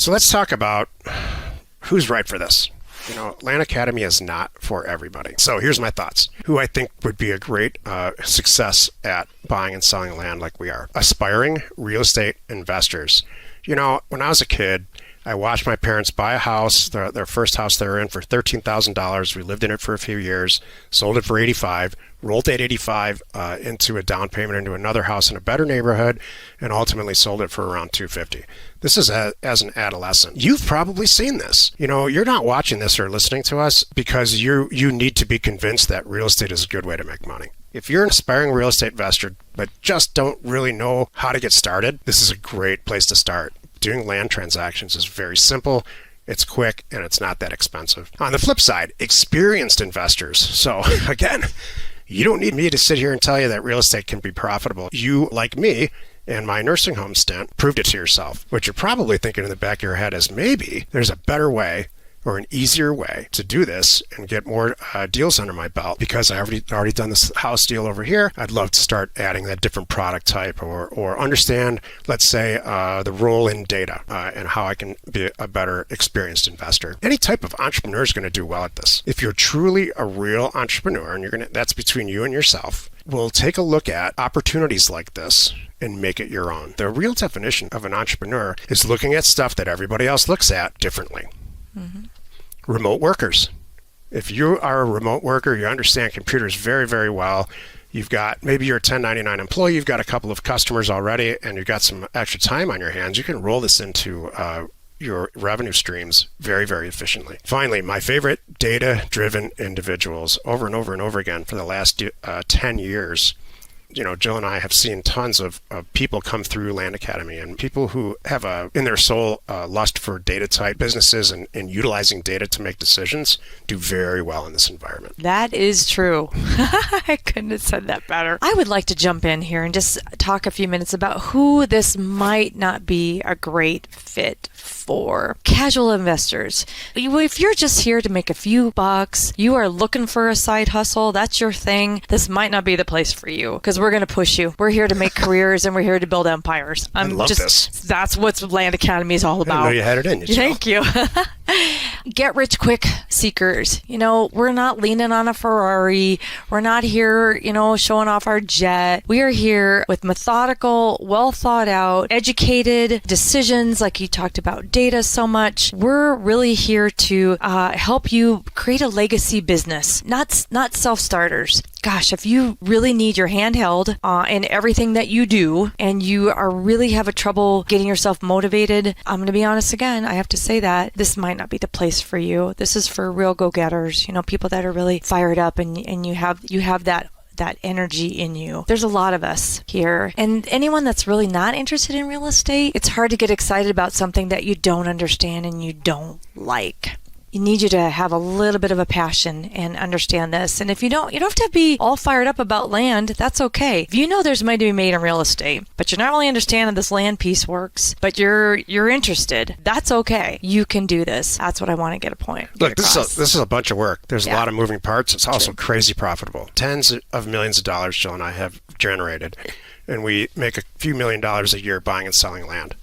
So let's talk about who's right for this. Land Academy is not for everybody. So here's my thoughts. Who I think would be a great success at buying and selling land like we are. Aspiring real estate investors. When I was a kid, I watched my parents buy a house, their first house they were in, for $13,000. We lived in it for a few years, sold it for $85,000, rolled that $85,000 into a down payment into another house in a better neighborhood, and ultimately sold it for around $250,000. This is as an adolescent. You've probably seen this. You're not watching this or listening to us because you need to be convinced that real estate is a good way to make money. If you're an aspiring real estate investor but just don't really know how to get started, this is a great place to start. Doing land transactions is very simple, it's quick, and it's not that expensive. On the flip side, experienced investors. So again, you don't need me to sit here and tell you that real estate can be profitable. You, like me, and my nursing home stint, proved it to yourself. What you're probably thinking in the back of your head is maybe there's a better way or an easier way to do this and get more deals under my belt because I already done this house deal over here. I'd love to start adding that different product type or understand, let's say, the role in data and how I can be a better experienced investor. Any type of entrepreneur is going to do well at this. If you're truly a real entrepreneur, and that's between you and yourself, we'll take a look at opportunities like this and make it your own. The real definition of an entrepreneur is looking at stuff that everybody else looks at differently. Mm-hmm. Remote workers. If you are a remote worker, you understand computers very, very well. Maybe you're a 1099 employee, you've got a couple of customers already, and you've got some extra time on your hands. You can roll this into your revenue streams very, very efficiently. Finally, my favorite, data-driven individuals. Over and over and over again for the last 10 years. Jill and I have seen tons of people come through Land Academy, and people who have in their soul lust for data type businesses and utilizing data to make decisions do very well in this environment. That is true. I couldn't have said that better. I would like to jump in here and just talk a few minutes about who this might not be a great fit for. Casual investors. If you're just here to make a few bucks, you are looking for a side hustle, that's your thing, this might not be the place for you because we're going to push you. We're here to make careers and we're here to build empires. I love this. That's what Land Academy is all about. I know you had it in you, Jill. Thank you. Get rich quick seekers. We're not leaning on a Ferrari. We're not here, showing off our jet. We are here with methodical, well thought out, educated decisions like you talked about data so much. We're really here to help you create a legacy business, not self-starters. Gosh, if you really need your hand held in everything that you do and you are really have a trouble getting yourself motivated, I'm going to be honest again, I have to say that this might not be the place for you. This is for real go-getters, people that are really fired up and you have that energy in you. There's a lot of us here. And anyone that's really not interested in real estate, it's hard to get excited about something that you don't understand and you don't like. You need you to have a little bit of a passion and understand this. And if you don't have to be all fired up about land. That's okay. If you know there's money to be made in real estate, but you're not really understanding this land piece works, but you're interested, that's okay. You can do this. That's what I want to get a point. Look, this is a bunch of work. There's a lot of moving parts. It's also crazy profitable. Tens of millions of dollars Jill and I have generated. And we make a few $1 million a year buying and selling land.